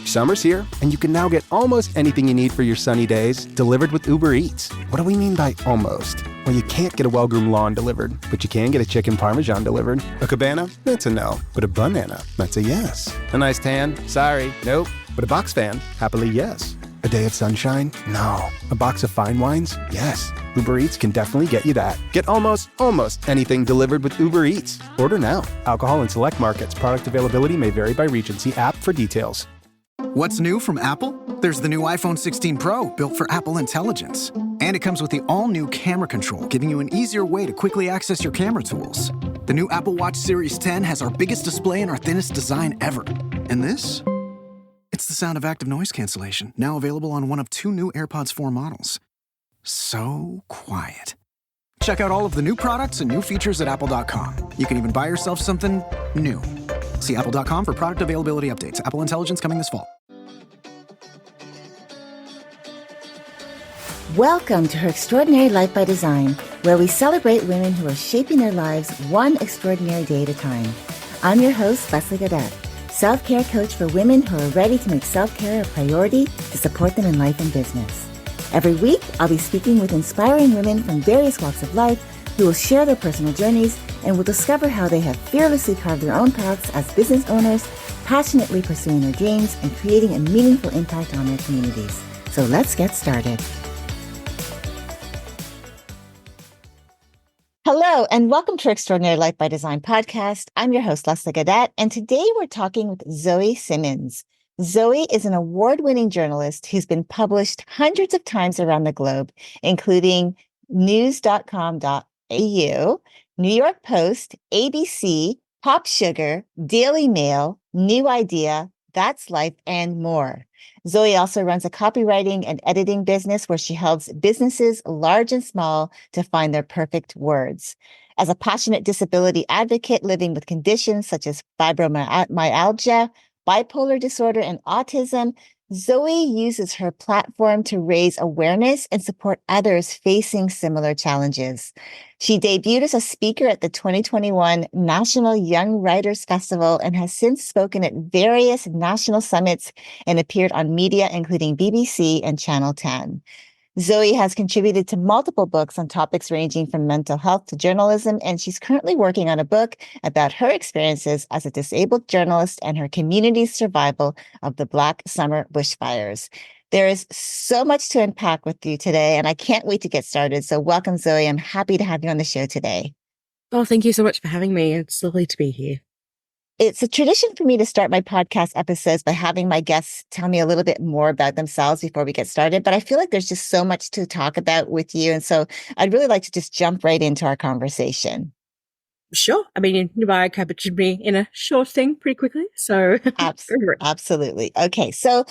Summer's here, and you can now get almost anything you need for your sunny days delivered with Uber Eats. What do we mean by almost? Well, you can't get a well-groomed lawn delivered, but you can get a chicken parmesan delivered. A cabana? That's a no. But a banana? That's a yes. A nice tan? Sorry, nope. But a box fan? Happily yes. A day of sunshine? No. A box of fine wines? Yes. Uber Eats can definitely get you that. Get almost anything delivered with Uber Eats. Order now. Alcohol in select markets. Product availability may vary by region. See app for details. What's new from Apple? There's the new iPhone 16 Pro, built for Apple Intelligence. And it comes with the all-new camera control, giving you an easier way to quickly access your camera tools. The new Apple Watch Series 10 has our biggest display and our thinnest design ever. And this? It's the sound of active noise cancellation, now available on one of 2 new AirPods 4 models. So quiet. Check out all of the new products and new features at apple.com. You can even buy yourself something new. See apple.com for product availability updates. Apple Intelligence coming this fall. Welcome to Her Extraordinary Life by Design, where we celebrate women who are shaping their lives one extraordinary day at a time. I'm your host, Leslie Gaudet, self-care coach for women who are ready to make self-care a priority to support them in life and business. Every week, I'll be speaking with inspiring women from various walks of life who will share their personal journeys and will discover how they have fearlessly carved their own paths as business owners, passionately pursuing their dreams and creating a meaningful impact on their communities. So let's get started. Hello, and welcome to Extraordinary Life by Design podcast. I'm your host, Leslie Gaudet, and today we're talking with Zoe Simmons. Zoe is an award-winning journalist who's been published hundreds of times around the globe, including news.com.au, New York Post, ABC, Pop Sugar, Daily Mail, New Idea, That's Life, and more. Zoe also runs a copywriting and editing business where she helps businesses, large and small, to find their perfect words. As a passionate disability advocate living with conditions such as fibromyalgia, bipolar disorder, and autism, Zoe uses her platform to raise awareness and support others facing similar challenges. She debuted as a speaker at the 2021 National Young Writers Festival and has since spoken at various national summits and appeared on media, including BBC and Channel 10. Zoe has contributed to multiple books on topics ranging from mental health to journalism, and she's currently working on a book about her experiences as a disabled journalist and her community's survival of the Black Summer bushfires. There is so much to unpack with you today, and I can't wait to get started. So welcome, Zoe. I'm happy to have you on the show today. Oh, thank you so much for having me. It's lovely to be here. It's a tradition for me to start my podcast episodes by having my guests tell me a little bit more about themselves before we get started. But I feel like there's just so much to talk about with you. And so I'd really like to just jump right into our conversation. Sure. I mean, your bio captured me in a short thing pretty quickly. So Absolutely. Okay. So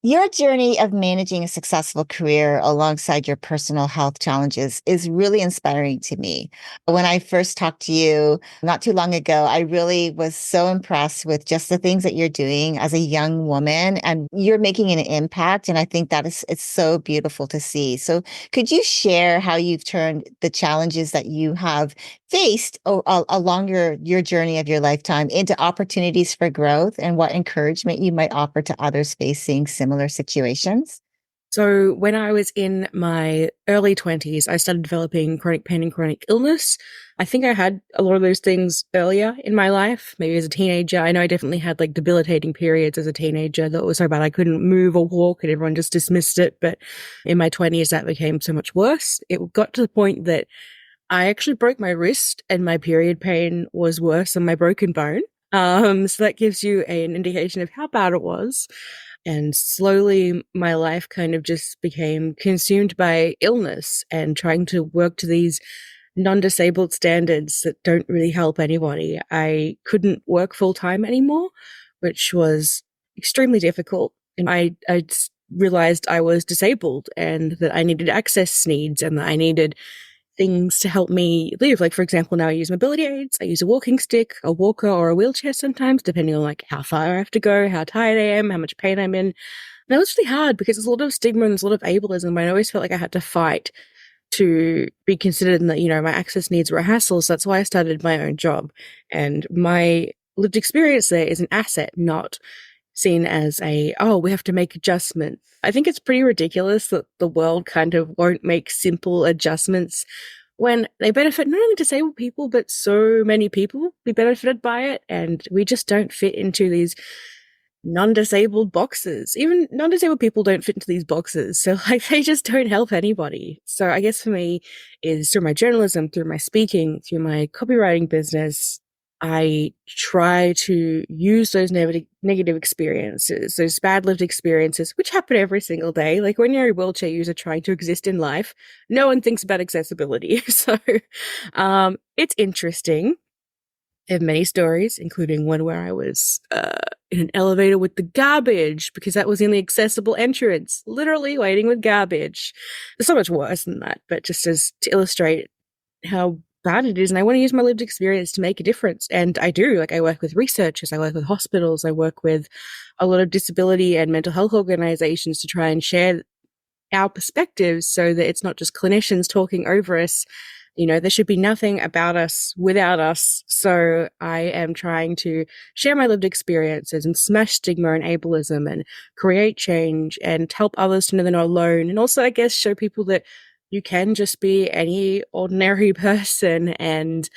your journey of managing a successful career alongside your personal health challenges is really inspiring to me. When I first talked to you not too long ago, I really was so impressed with just the things that you're doing as a young woman, and you're making an impact. And I think that it's so beautiful to see. So could you share how you've turned the challenges that you have faced along your journey of your lifetime into opportunities for growth, and what encouragement you might offer to others facing similar situations? So when I was in my early 20s, I started developing chronic pain and chronic illness. I think I had a lot of those things earlier in my life, maybe as a teenager. I know I definitely had like debilitating periods as a teenager that was so bad I couldn't move or walk and everyone just dismissed it. But in my 20s, that became so much worse. It got to the point that I actually broke my wrist and my period pain was worse than my broken bone. So that gives you an indication of how bad it was. And slowly my life kind of just became consumed by illness and trying to work to these non-disabled standards that don't really help anybody. I couldn't work full time anymore, which was extremely difficult. And I realized I was disabled and that I needed access needs and that I needed things to help me live. Like, for example, now I use mobility aids. I use a walking stick, a walker, or a wheelchair sometimes, depending on like how far I have to go, how tired I am, how much pain I'm in. And that was really hard because there's a lot of stigma and there's a lot of ableism. I always felt like I had to fight to be considered and that, you know, my access needs were a hassle. So that's why I started my own job. And my lived experience there is an asset, not seen as we have to make adjustments. I think it's pretty ridiculous that the world kind of won't make simple adjustments when they benefit not only disabled people, but so many people be benefited by it. And we just don't fit into these non-disabled boxes. Even non-disabled people don't fit into these boxes. So like they just don't help anybody. So I guess for me is through my journalism, through my speaking, through my copywriting business, I try to use those negative experiences, those bad lived experiences, which happen every single day. Like when you're a wheelchair user trying to exist in life, no one thinks about accessibility. So it's interesting. I have many stories, including one where I was in an elevator with the garbage because that was the only accessible entrance, literally waiting with garbage. There's so much worse than that, but just as to illustrate how bad it is. And I want to use my lived experience to make a difference. And I do. Like I work with researchers, I work with hospitals, I work with a lot of disability and mental health organizations to try and share our perspectives so that it's not just clinicians talking over us. You know, there should be nothing about us without us. So I am trying to share my lived experiences and smash stigma and ableism and create change and help others to know they're not alone. And also, I guess, show people that you can just be any ordinary person and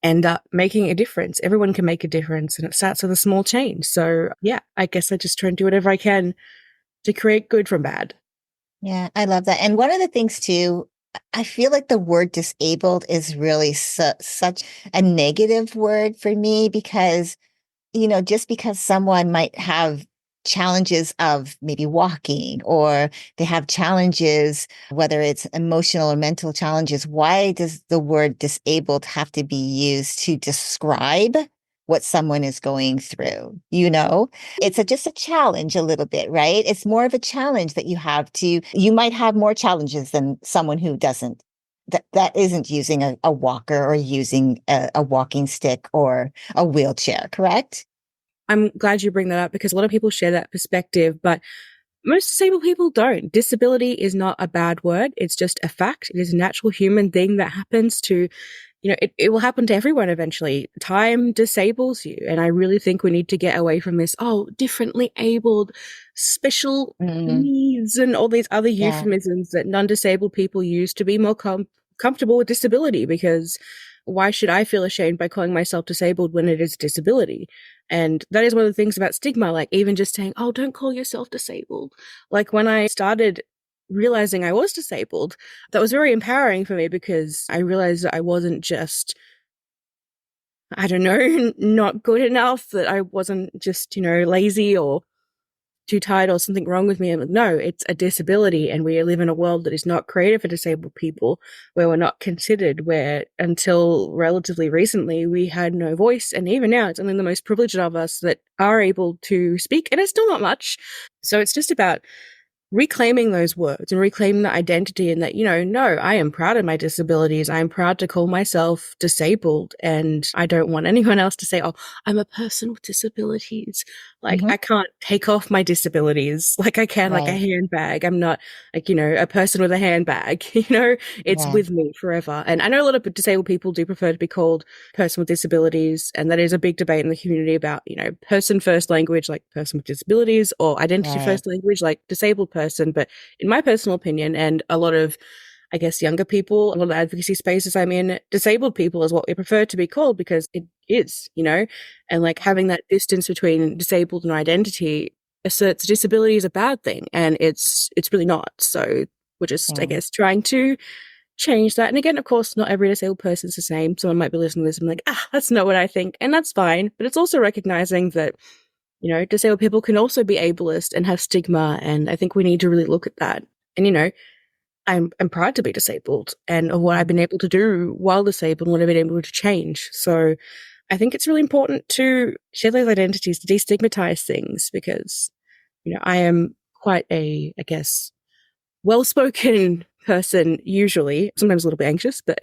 end up making a difference. Everyone can make a difference, and it starts with a small change. So yeah, I guess I just try and do whatever I can to create good from bad. Yeah, I love that. And one of the things too, I feel like the word disabled is really such a negative word for me because, just because someone might have challenges of maybe walking or they have challenges, whether it's emotional or mental challenges, why does the word disabled have to be used to describe what someone is going through? It's just a challenge a little bit, right? It's more of a challenge that you might have more challenges than someone who doesn't, that isn't using a walker or using a walking stick or a wheelchair, correct? I'm glad you bring that up because a lot of people share that perspective, but most disabled people don't. Disability is not a bad word. It's just a fact. It is a natural human thing that happens to, it will happen to everyone eventually. Time disables you. And I really think we need to get away from this, differently abled, special needs and all these other euphemisms that non-disabled people use to be more comfortable with disability, because why should I feel ashamed by calling myself disabled when it is disability? And that is one of the things about stigma, like even just saying, don't call yourself disabled. Like when I started realizing I was disabled, that was very empowering for me because I realized that I wasn't just, I don't know, not good enough, that I wasn't just, lazy or too tired or something wrong with me. I'm like, no, it's a disability, and we live in a world that is not created for disabled people, where we're not considered, where until relatively recently we had no voice, and even now it's only the most privileged of us that are able to speak, and it's still not much. So it's just about reclaiming those words and reclaiming the identity, and that, no, I am proud of my disabilities. I am proud to call myself disabled, and I don't want anyone else to say, I'm a person with disabilities. Like, I can't take off my disabilities like I can, like a handbag. I'm not like, a person with a handbag, it's with me forever. And I know a lot of disabled people do prefer to be called person with disabilities. And that is a big debate in the community about, person first language, like person with disabilities, or identity first language, like disabled person. But in my personal opinion, and a lot of, I guess, younger people, a lot of advocacy spaces I'm in, disabled people is what we prefer to be called, because it is, and like having that distance between disabled and identity asserts disability is a bad thing, and it's really not. So we're just, I guess, trying to change that. And again, of course, not every disabled person is the same. Someone might be listening to this and be like, that's not what I think. And that's fine. But it's also recognizing that, disabled people can also be ableist and have stigma. And I think we need to really look at that. And, I'm proud to be disabled and of what I've been able to do while disabled and what I've been able to change. So I think it's really important to share those identities, to destigmatize things, because, I am quite a, I guess, well-spoken person usually, sometimes a little bit anxious, but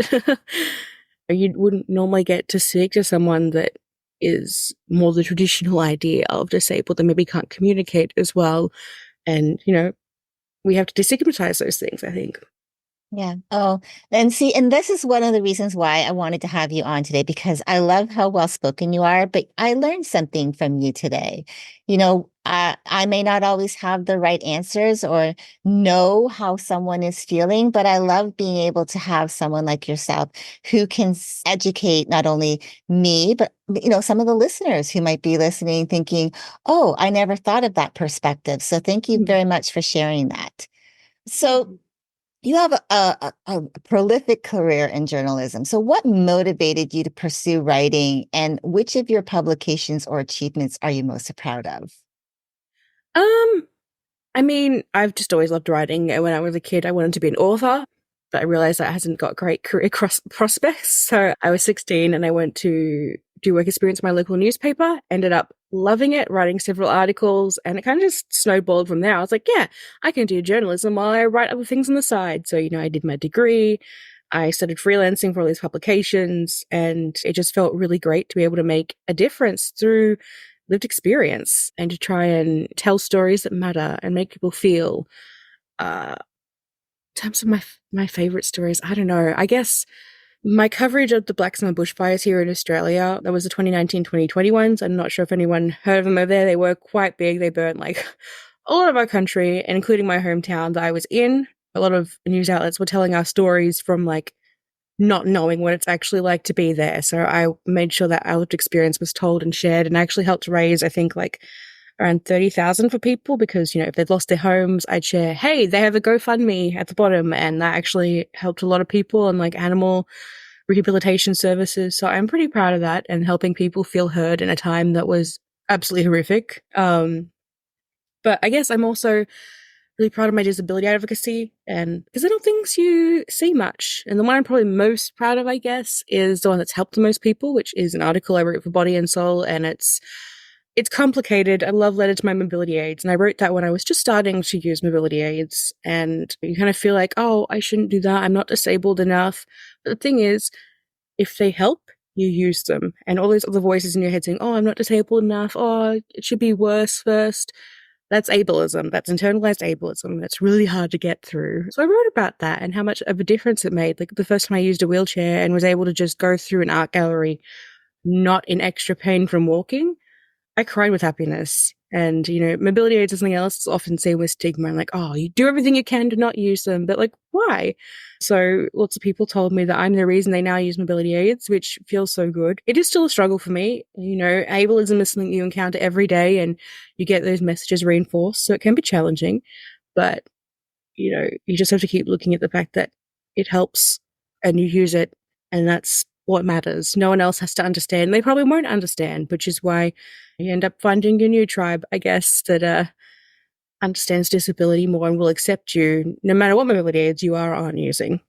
you wouldn't normally get to speak to someone that is more the traditional idea of disabled, that maybe can't communicate as well. And, we have to destigmatize those things, I think. Yeah. Oh, and see, and this is one of the reasons why I wanted to have you on today, because I love how well spoken you are, but I learned something from you today. I may not always have the right answers or know how someone is feeling, but I love being able to have someone like yourself who can educate not only me, but some of the listeners who might be listening thinking, oh, I never thought of that perspective. So thank you very much for sharing that. So you have a prolific career in journalism. So, what motivated you to pursue writing, and which of your publications or achievements are you most proud of? Um, I mean, I've just always loved writing. And when I was a kid, I wanted to be an author, but I realized that hasn't got great career prospects. So I was 16 and I went to do work experience in my local newspaper, ended up loving it, writing several articles, and it kind of just snowballed from there. I was like, yeah, I can do journalism while I write other things on the side. So, I did my degree. I started freelancing for all these publications, and it just felt really great to be able to make a difference through lived experience and to try and tell stories that matter and make people feel. In terms of my favorite stories, I don't know. I guess my coverage of the Black Summer bushfires here in Australia, that was the 2019-2020 ones. I'm not sure if anyone heard of them over there. They were quite big. They burned like a lot of our country, including my hometown that I was in. A lot of news outlets were telling our stories from like not knowing what it's actually like to be there. So I made sure that our lived experience was told and shared, and actually helped raise, I think, like around 30,000 for people, because, if they've lost their homes, I'd share, hey, they have a GoFundMe at the bottom. And that actually helped a lot of people, and like animal rehabilitation services. So I'm pretty proud of that, and helping people feel heard in a time that was absolutely horrific. But I guess I'm also really proud of my disability advocacy, and because I don't think you see much. And the one I'm probably most proud of, I guess, is the one that's helped the most people, which is an article I wrote for Body and Soul, and it's complicated. A love letter to my mobility aids, and I wrote that when I was just starting to use mobility aids, and you kind of feel like, oh, I shouldn't do that. I'm not disabled enough. But the thing is, if they help, you use them. And all those other voices in your head saying, oh, I'm not disabled enough. Oh, it should be worse first. That's ableism. That's internalized ableism. That's really hard to get through. So I wrote about that and how much of a difference it made. Like the first time I used a wheelchair and was able to just go through an art gallery, not in extra pain from walking, I cried with happiness. And, mobility aids is something else that's often seen with stigma, and like, oh, you do everything you can to not use them. But like, why? So lots of people told me that I'm the reason they now use mobility aids, which feels so good. It is still a struggle for me. Ableism is something you encounter every day, and you get those messages reinforced. So it can be challenging, but, you just have to keep looking at the fact that it helps and you use it, and that's what matters. No one else has to understand. They probably won't understand, which is why you end up finding a new tribe, I guess, that understands disability more and will accept you no matter what mobility aids you are on using.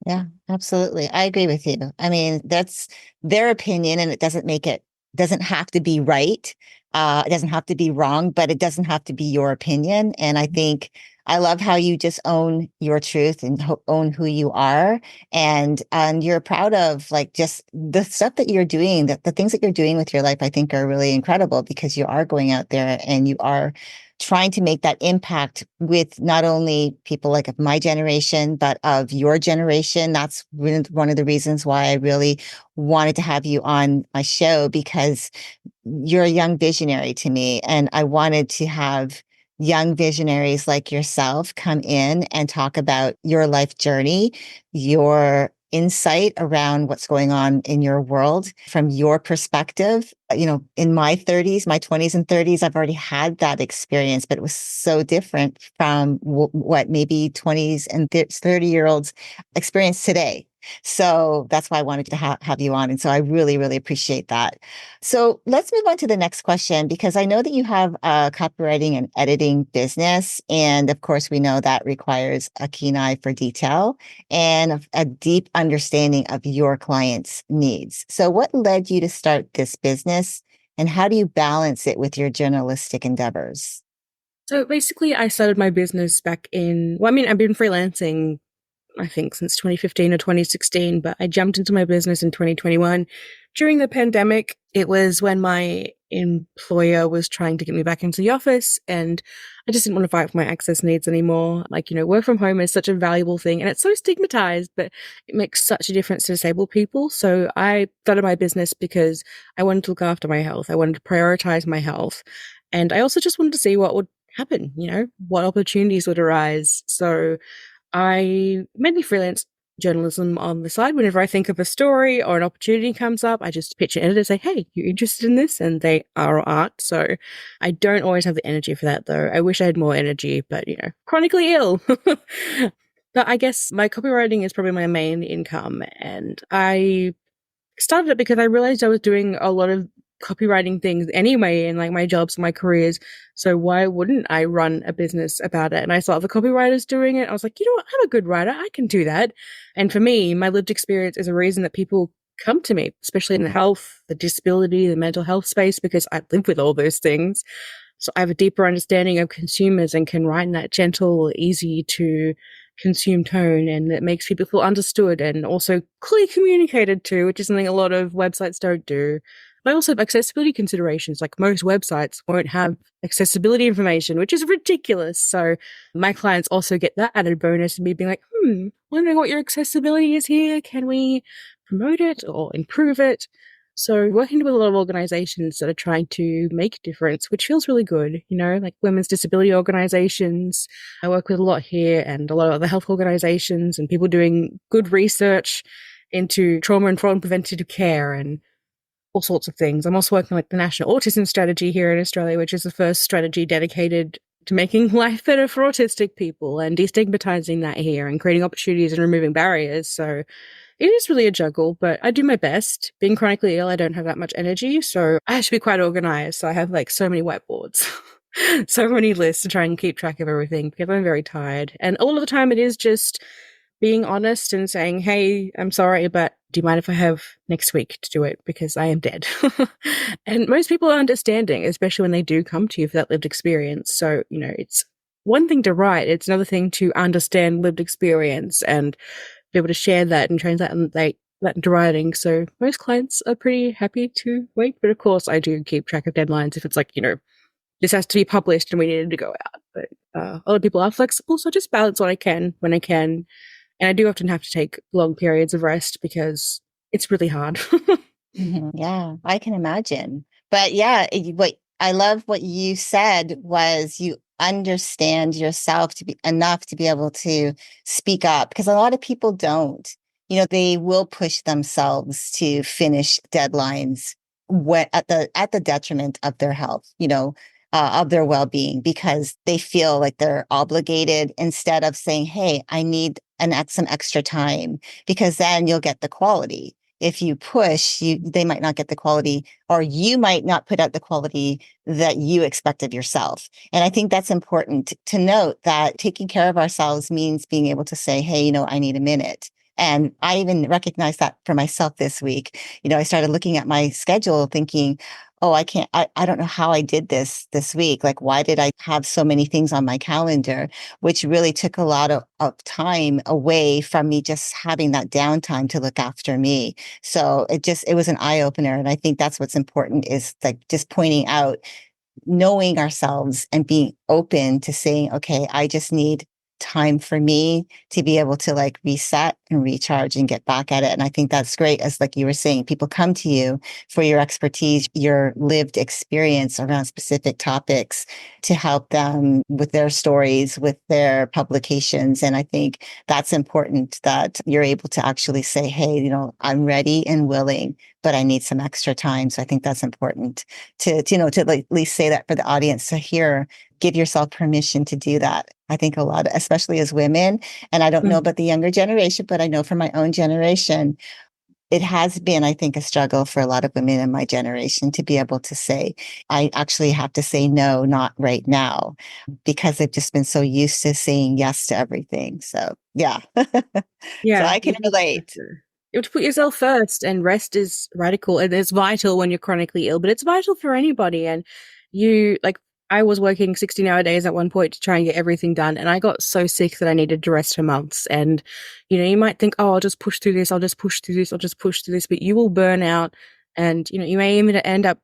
Yeah, absolutely. I agree with you. I mean, that's their opinion, and doesn't have to be right. It doesn't have to be wrong, but it doesn't have to be your opinion. And I think I love how you just own your truth and own who you are. And you're proud of like just the stuff that you're doing, that the things that you're doing with your life, I think are really incredible, because you are going out there and you are trying to make that impact with not only people like of my generation, but of your generation. That's one of the reasons why I really wanted to have you on my show, because you're a young visionary to me. And I wanted to have young visionaries like yourself come in and talk about your life journey, your insight around what's going on in your world from your perspective. In my 30s, my 20s and 30s, I've already had that experience, but it was so different from what maybe 20s and 30-year-olds experience today. So that's why I wanted to have you on. And so I really, really appreciate that. So let's move on to the next question, because I know that you have a copywriting and editing business. And of course, we know that requires a keen eye for detail and a deep understanding of your clients' needs. So what led you to start this business, and how do you balance it with your journalistic endeavors? So basically, I started my business back I've been freelancing I think, since 2015 or 2016, but I jumped into my business in 2021 during the pandemic. It was when my employer was trying to get me back into the office, and I just didn't want to fight for my access needs anymore. Like, work from home is such a valuable thing, and it's so stigmatized, but it makes such a difference to disabled people. So I started my business because I wanted to look after my health. I wanted to prioritize my health. And I also just wanted to see what would happen, what opportunities would arise. So I mainly freelance journalism on the side. Whenever I think of a story or an opportunity comes up, I just pitch an editor, say, hey, you interested in this? And they are or aren't. So I don't always have the energy for that, though. I wish I had more energy, but, chronically ill. But I guess my copywriting is probably my main income. And I started it because I realized I was doing a lot of copywriting things anyway in like my jobs, my careers. So why wouldn't I run a business about it? And I saw other copywriters doing it. I was like, you know what? I'm a good writer. I can do that. And for me, my lived experience is a reason that people come to me, especially in the health, the disability, the mental health space, because I live with all those things. So I have a deeper understanding of consumers and can write in that gentle, easy to consume tone, and it makes people feel understood and also clearly communicated to, which is something a lot of websites don't do. But I also have accessibility considerations. Like most websites won't have accessibility information, which is ridiculous. So my clients also get that added bonus and me being like, wondering what your accessibility is here. Can we promote it or improve it? So working with a lot of organizations that are trying to make a difference, which feels really good, like women's disability organizations. I work with a lot here and a lot of other health organizations and people doing good research into trauma-informed preventative care and all sorts of things. I'm also working like the National Autism Strategy here in Australia, which is the first strategy dedicated to making life better for autistic people and destigmatizing that here and creating opportunities and removing barriers. So it is really a juggle, but I do my best. Being chronically ill, I don't have that much energy, so I have to be quite organized. So I have like so many whiteboards, so many lists to try and keep track of everything because I'm very tired. And a lot of the time it is just being honest and saying, hey, I'm sorry, but do you mind if I have next week to do it? Because I am dead. And most people are understanding, especially when they do come to you for that lived experience. So, it's one thing to write. It's another thing to understand lived experience and be able to share that and translate that into writing. So most clients are pretty happy to wait. But of course, I do keep track of deadlines if it's like, this has to be published and we need it to go out. But a lot of people are flexible. So I just balance what I can when I can. And I do often have to take long periods of rest because it's really hard. Yeah, I can imagine. But yeah, what I love what you said was you understand yourself to be enough to be able to speak up, because a lot of people don't. They will push themselves to finish deadlines at the detriment of their health, of their well-being, because they feel like they're obligated instead of saying, hey, I need some extra time, because then you'll get the quality. If you push, they might not get the quality, or you might not put out the quality that you expect of yourself. And I think that's important to note, that taking care of ourselves means being able to say, hey, I need a minute. And I even recognized that for myself this week. I started looking at my schedule thinking, oh, I don't know how I did this week. Like, why did I have so many things on my calendar, which really took a lot of time away from me just having that downtime to look after me. So it was an eye opener. And I think that's what's important, is like just pointing out, knowing ourselves and being open to saying, okay, I just need time for me to be able to like reset and recharge and get back at it. And I think that's great. As like you were saying, people come to you for your expertise, your lived experience around specific topics to help them with their stories, with their publications. And I think that's important, that you're able to actually say, hey, I'm ready and willing, but I need some extra time. So I think that's important to at least say that for the audience to hear. Give yourself permission to do that. I think a lot, especially as women, and I don't know about the younger generation, but I know from my own generation, it has been, I think, a struggle for a lot of women in my generation to be able to say, I actually have to say no, not right now, because they've just been so used to saying yes to everything. So yeah. So I can relate. You have to put yourself first, and rest is radical and it's vital when you're chronically ill, but it's vital for anybody. And I was working 16-hour days at one point to try and get everything done. And I got so sick that I needed to rest for months. And, you might think, oh, I'll just push through this. I'll just push through this. I'll just push through this. But you will burn out. And, you may even end up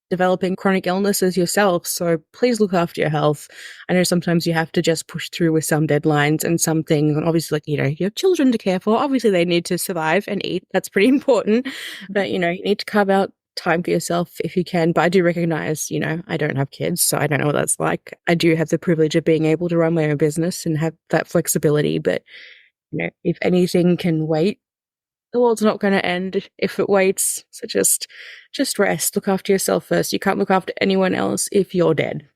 developing chronic illnesses yourself. So please look after your health. I know sometimes you have to just push through with some deadlines and some things. And obviously, you have children to care for. Obviously, they need to survive and eat. That's pretty important. But, you need to carve out time for yourself if you can. But I do recognize, I don't have kids, so I don't know what that's like. I do have the privilege of being able to run my own business and have that flexibility. But, if anything can wait, the world's not going to end if it waits. So just rest. Look after yourself first. You can't look after anyone else if you're dead.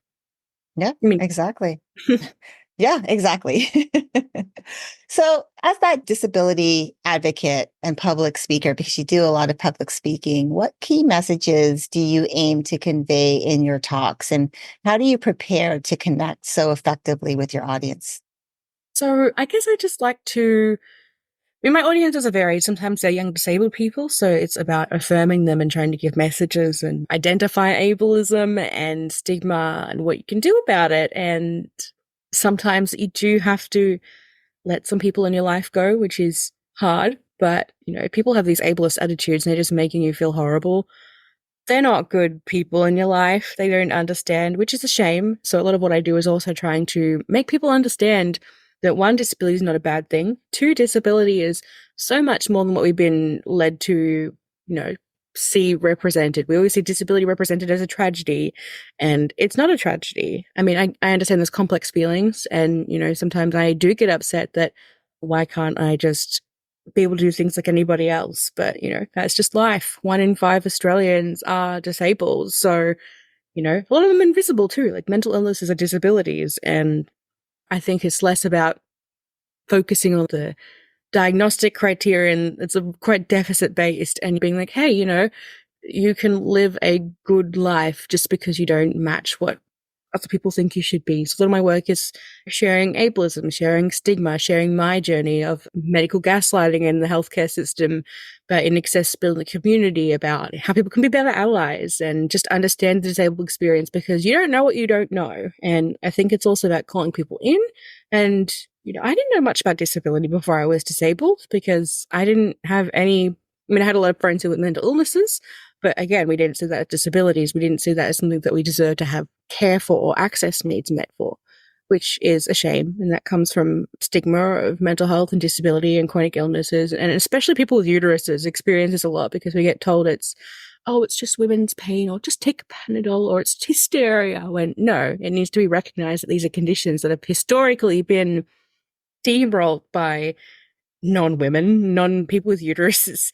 Yeah, exactly. Yeah, exactly. So as that disability advocate and public speaker, because you do a lot of public speaking, what key messages do you aim to convey in your talks? And how do you prepare to connect so effectively with your audience? So I guess I just like to, my audiences are varied. Sometimes they're young disabled people. So it's about affirming them and trying to give messages and identify ableism and stigma and what you can do about it. And sometimes you do have to let some people in your life go, which is hard. But, people have these ableist attitudes and they're just making you feel horrible. They're not good people in your life. They don't understand, which is a shame. So a lot of what I do is also trying to make people understand that one, disability is not a bad thing. Two, disability is so much more than what we've been led to, see represented. We always see disability represented as a tragedy, and it's not a tragedy. I mean, I understand there's complex feelings, and, sometimes I do get upset that why can't I just be able to do things like anybody else? But, that's just life. 1 in 5 Australians are disabled. So, a lot of them invisible too, like mental illnesses are disabilities. And I think it's less about focusing on the diagnostic criterion. It's quite deficit based and being like, hey, you can live a good life just because you don't match what other people think you should be. So a lot of my work is sharing ableism, sharing stigma, sharing my journey of medical gaslighting in the healthcare system, but inaccessibility in the community, about how people can be better allies and just understand the disabled experience, because you don't know what you don't know. And I think it's also about calling people in. And, I didn't know much about disability before I was disabled, because I didn't have any, I had a lot of friends who had mental illnesses, but again, we didn't see that as disabilities. We didn't see that as something that we deserve to have care for or access needs met for, which is a shame. And that comes from stigma of mental health and disability and chronic illnesses. And especially people with uteruses experience this a lot, because we get told it's just women's pain, or just take a Panadol, or it's hysteria, when no, it needs to be recognized that these are conditions that have historically been steamrolled by non-women, non-people with uteruses,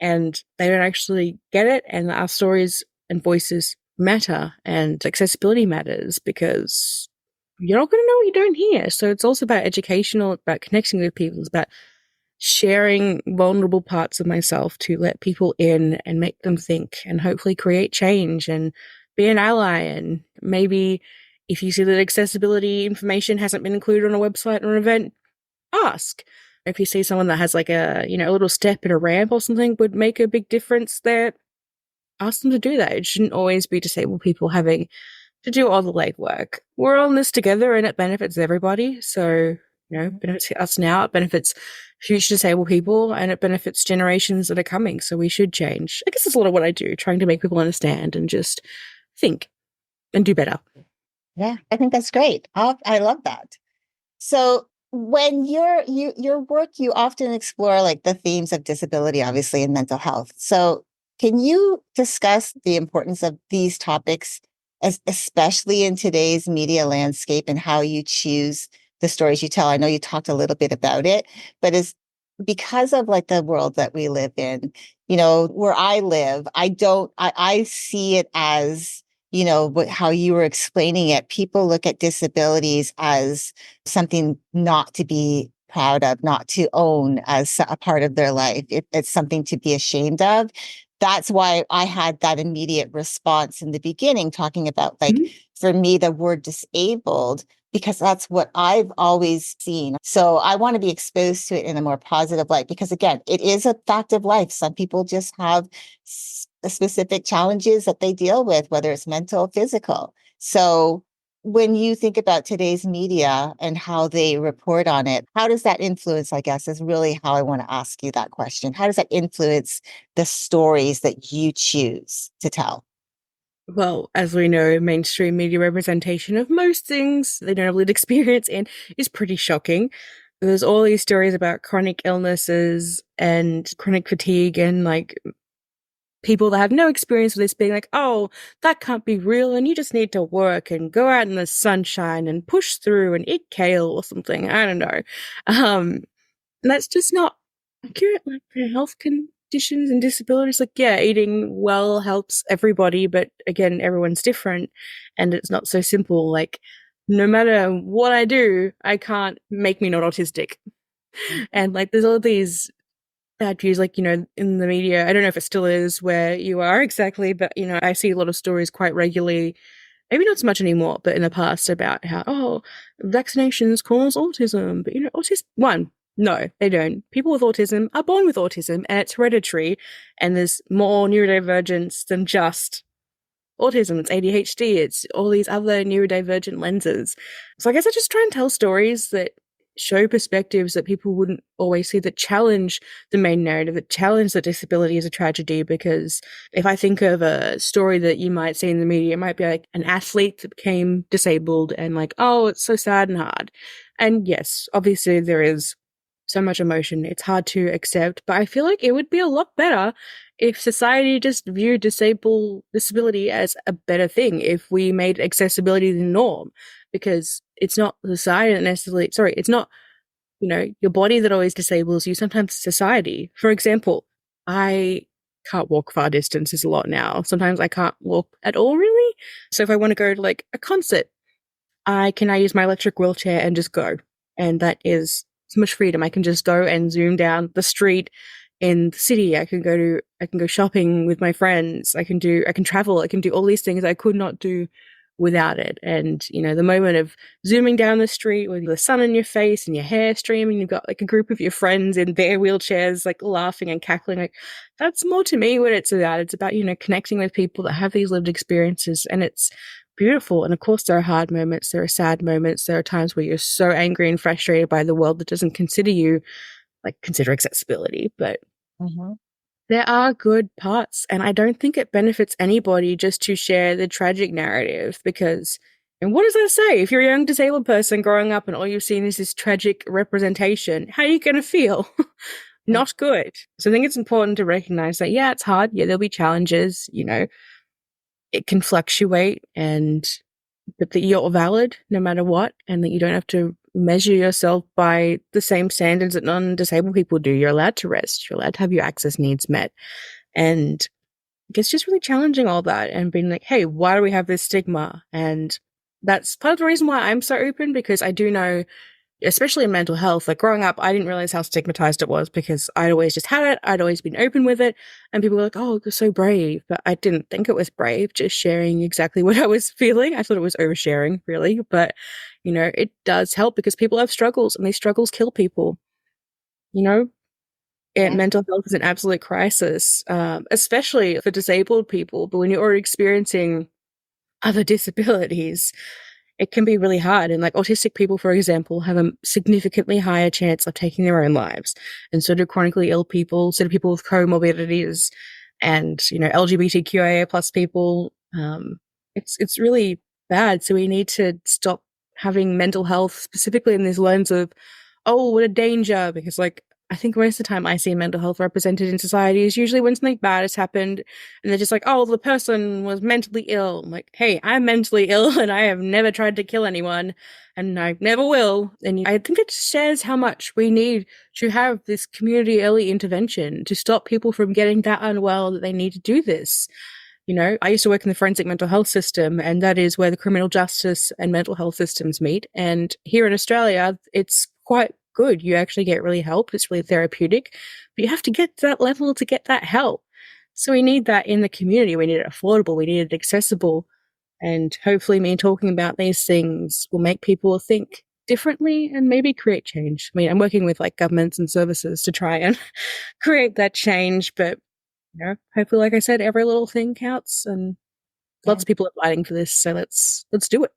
and they don't actually get it. And our stories and voices matter, and accessibility matters, because you're not going to know what you don't hear. So it's also about educational, about connecting with people. It's about sharing vulnerable parts of myself to let people in and make them think, and hopefully create change and be an ally. And maybe if you see that accessibility information hasn't been included on a website or an event, ask. If you see someone that has like a little step in a ramp or something would make a big difference there, ask them to do that. It shouldn't always be disabled people having to do all the legwork. We're all in this together, and it benefits everybody. So, it benefits us now, it benefits future disabled people, and it benefits generations that are coming. So we should change. I guess that's a lot of what I do, trying to make people understand and just think and do better. Yeah, I think that's great. I love that. So when your work, you often explore like the themes of disability, obviously, and mental health. So can you discuss the importance of these topics, especially in today's media landscape, and how you choose the stories you tell? I know you talked a little bit about it, but because of like the world that we live in, where I live, I see it as, how you were explaining it. People look at disabilities as something not to be proud of, not to own as a part of their life. It's something to be ashamed of. That's why I had that immediate response in the beginning, talking about like, for me, the word disabled, because that's what I've always seen. So I want to be exposed to it in a more positive light, because again, it is a fact of life. Some people just have specific challenges that they deal with, whether it's mental or physical. So when you think about today's media and how they report on it, how does that influence, I guess, is really how I want to ask you that question. How does that influence the stories that you choose to tell? Well, as we know, mainstream media representation of most things they don't have lived experience in is pretty shocking. There's all these stories about chronic illnesses and chronic fatigue and like people that have no experience with this being like, oh, that can't be real and you just need to work and go out in the sunshine and push through and eat kale or something. I don't know. And that's just not accurate. Like for health conditions and disabilities, like, yeah, eating well helps everybody, but again, everyone's different and it's not so simple. Like, no matter what I do, I can't make me not autistic. And like, there's all these bad views, like, in the media. I don't know if it still is where you are exactly, but, I see a lot of stories quite regularly, maybe not so much anymore, but in the past about how, oh, vaccinations cause autism. But, one, no, they don't. People with autism are born with autism and it's hereditary. And there's more neurodivergence than just autism. It's ADHD. It's all these other neurodivergent lenses. So I guess I just try and tell stories that show perspectives that people wouldn't always see, that challenge the main narrative, that challenge that disability is a tragedy. Because if I think of a story that you might see in the media, it might be like an athlete that became disabled and like, oh, it's so sad and hard. And yes, obviously there is so much emotion. It's hard to accept, but I feel like it would be a lot better if society just viewed disability as a better thing, if we made accessibility the norm, because it's not society that necessarily, it's not, your body that always disables you. Sometimes society. For example, I can't walk far distances a lot now. Sometimes I can't walk at all, really. So if I want to go to like a concert, I use my electric wheelchair and just go. And that is so much freedom. I can just go and zoom down the street in the city. I can go shopping with my friends. I can travel. I can do all these things I could not do without it. And, the moment of zooming down the street with the sun in your face and your hair streaming, you've got like a group of your friends in their wheelchairs, like laughing and cackling, like that's more to me what it's about. It's about, connecting with people that have these lived experiences, and it's beautiful. And of course, there are hard moments, there are sad moments, there are times where you're so angry and frustrated by the world that doesn't consider accessibility. But there are good parts, and I don't think it benefits anybody just to share the tragic narrative, because, and what does that say? If you're a young disabled person growing up and all you've seen is this tragic representation, how are you going to feel? Not good. So I think it's important to recognize that, yeah, it's hard. Yeah, there'll be challenges, it can fluctuate, but that you're valid no matter what, and that you don't have to measure yourself by the same standards that non-disabled people do. You're allowed to rest. You're allowed to have your access needs met. And it's just really challenging all that and being like, hey, why do we have this stigma? And that's part of the reason why I'm so open, because I do know, especially in mental health, like growing up, I didn't realize how stigmatized it was, because I'd always just had it. I'd always been open with it. And people were like, oh, you're so brave. But I didn't think it was brave, just sharing exactly what I was feeling. I thought it was oversharing, really. But, it does help, because people have struggles and these struggles kill people. Mental health is an absolute crisis, especially for disabled people. But when you're already experiencing other disabilities, it can be really hard. And like autistic people, for example, have a significantly higher chance of taking their own lives. And so do chronically ill people, so do people with comorbidities, and, LGBTQIA plus people. It's really bad. So we need to stop having mental health specifically in this lens of, oh, what a danger. Because like, I think most of the time I see mental health represented in society is usually when something bad has happened and they're just like, oh, the person was mentally ill. I'm like, hey, I'm mentally ill and I have never tried to kill anyone and I never will. And I think it shares how much we need to have this community early intervention to stop people from getting that unwell that they need to do this. I used to work in the forensic mental health system, and that is where the criminal justice and mental health systems meet. And here in Australia, it's quite good. You actually get really help. It's really therapeutic, but you have to get to that level to get that help. So we need that in the community. We need it affordable. We need it accessible. And hopefully me talking about these things will make people think differently and maybe create change. I mean, I'm working with like governments and services to try and create that change, but hopefully, like I said, every little thing counts, and lots of people are fighting for this. So let's do it.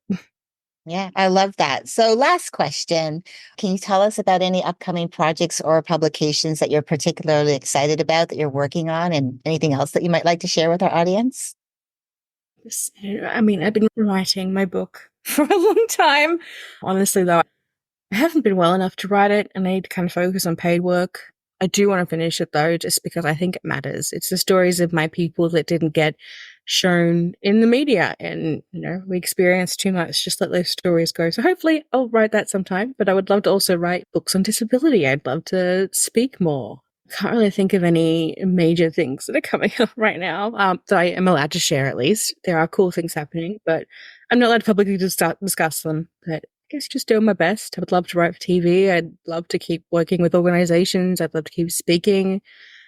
Yeah, I love that. So, last question. Can you tell us about any upcoming projects or publications that you're particularly excited about that you're working on, and anything else that you might like to share with our audience? I mean, I've been writing my book for a long time. Honestly, though, I haven't been well enough to write it, and I need to kind of focus on paid work. I do want to finish it though, just because I think it matters. It's the stories of my people that didn't get shown in the media, and we experience too much. Just let those stories go. So hopefully I'll write that sometime, but I would love to also write books on disability. I'd love to speak more. Can't really think of any major things that are coming up right now. So I am allowed to share, at least. There are cool things happening, but I'm not allowed to publicly discuss them. But I guess just doing my best. I would love to write for TV. I'd love to keep working with organizations. I'd love to keep speaking.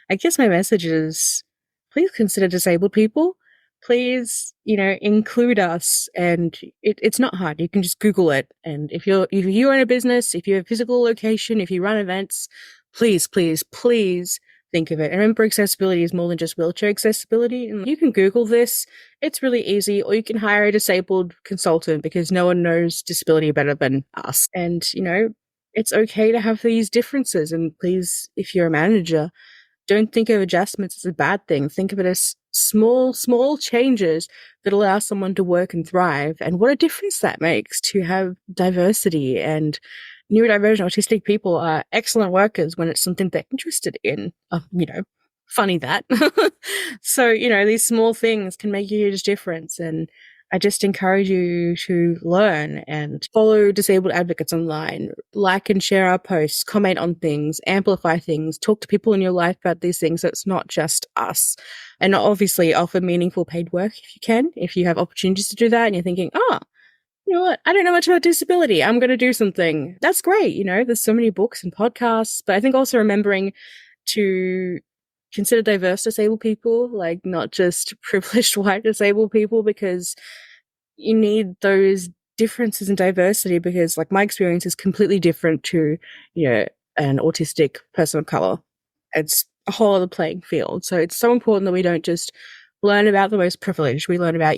I guess my message is, please consider disabled people. Please, include us. And it's not hard. You can just Google it. And if you own a business, if you have a physical location, if you run events, please, please, please think of it. And remember, accessibility is more than just wheelchair accessibility. And you can Google this. It's really easy. Or you can hire a disabled consultant, because no one knows disability better than us. And, it's okay to have these differences. And please, if you're a manager, don't think of adjustments as a bad thing. Think of it as small changes that allow someone to work and thrive. And what a difference that makes to have diversity. And neurodivergent autistic people are excellent workers when it's something they're interested in. Funny that. So, these small things can make a huge difference. And I just encourage you to learn and follow disabled advocates online, like and share our posts, comment on things, amplify things, talk to people in your life about these things. So it's not just us. And obviously offer meaningful paid work if you can, if you have opportunities to do that and you're thinking, you know what? I don't know much about disability. I'm going to do something. That's great. There's so many books and podcasts, but I think also remembering to consider diverse disabled people, like not just privileged white disabled people, because you need those differences in diversity, because like my experience is completely different to, an autistic person of color. It's a whole other playing field. So it's so important that we don't just learn about the most privileged. We learn about,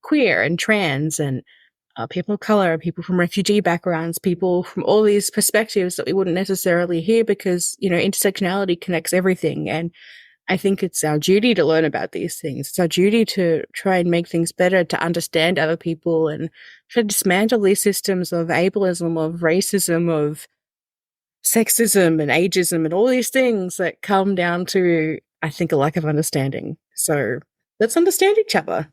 queer and trans and people of color, people from refugee backgrounds, people from all these perspectives that we wouldn't necessarily hear, because, intersectionality connects everything. And I think it's our duty to learn about these things. It's our duty to try and make things better, to understand other people and to dismantle these systems of ableism, of racism, of sexism and ageism and all these things that come down to, I think, a lack of understanding. So let's understand each other.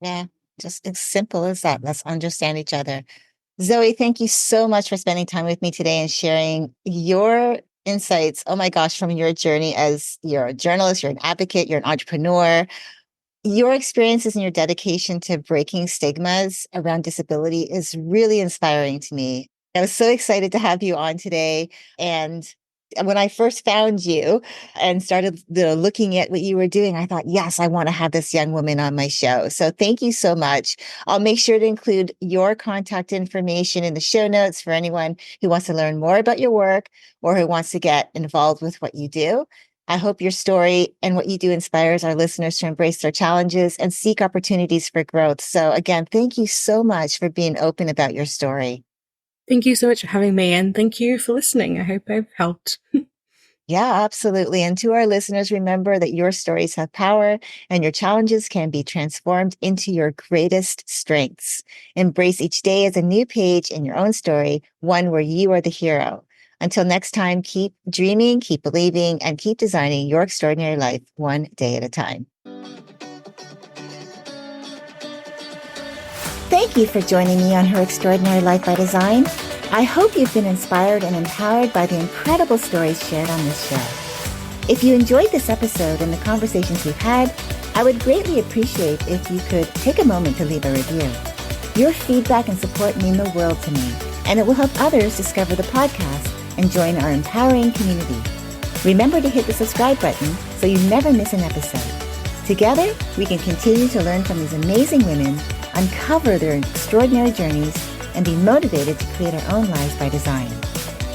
Yeah, just as simple as that. Let's understand each other. Zoe, thank you so much for spending time with me today and sharing your insights. Oh my gosh, from your journey as you're a journalist, you're an advocate, you're an entrepreneur. Your experiences and your dedication to breaking stigmas around disability is really inspiring to me. I was so excited to have you on today. And when I first found you and started looking at what you were doing, I thought, yes, I want to have this young woman on my show. So thank you so much. I'll make sure to include your contact information in the show notes for anyone who wants to learn more about your work or who wants to get involved with what you do. I hope your story and what you do inspires our listeners to embrace their challenges and seek opportunities for growth. So again, thank you so much for being open about your story. Thank you so much for having me, and thank you for listening. I hope I've helped. Yeah, absolutely. And to our listeners, remember that your stories have power and your challenges can be transformed into your greatest strengths. Embrace each day as a new page in your own story, one where you are the hero. Until next time, keep dreaming, keep believing, and keep designing your extraordinary life one day at a time. Thank you for joining me on Her Extraordinary Life by Design. I hope you've been inspired and empowered by the incredible stories shared on this show. If you enjoyed this episode and the conversations we've had, I would greatly appreciate if you could take a moment to leave a review. Your feedback and support mean the world to me, and it will help others discover the podcast and join our empowering community. Remember to hit the subscribe button so you never miss an episode. Together, we can continue to learn from these amazing women, uncover their extraordinary journeys, and be motivated to create our own lives by design.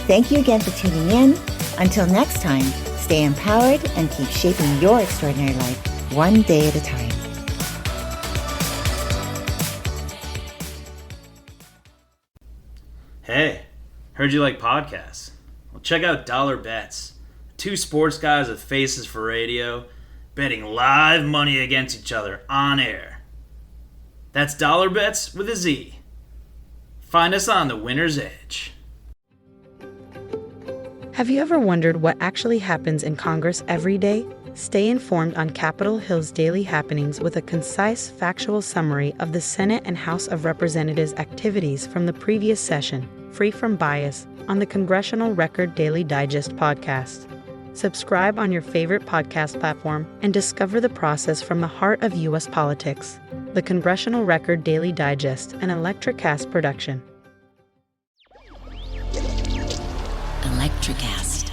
Thank you again for tuning in. Until next time, stay empowered and keep shaping your extraordinary life one day at a time. Hey, heard you like podcasts. Well, check out Dollar Bets. Two sports guys with faces for radio, betting live money against each other on air. That's Dollar Bets with a Z. Find us on the Winner's Edge. Have you ever wondered what actually happens in Congress every day? Stay informed on Capitol Hill's daily happenings with a concise, factual summary of the Senate and House of Representatives' activities from the previous session, free from bias, on the Congressional Record Daily Digest podcast. Subscribe on your favorite podcast platform and discover the process from the heart of U.S. politics. The Congressional Record Daily Digest, an Electricast production. Electricast.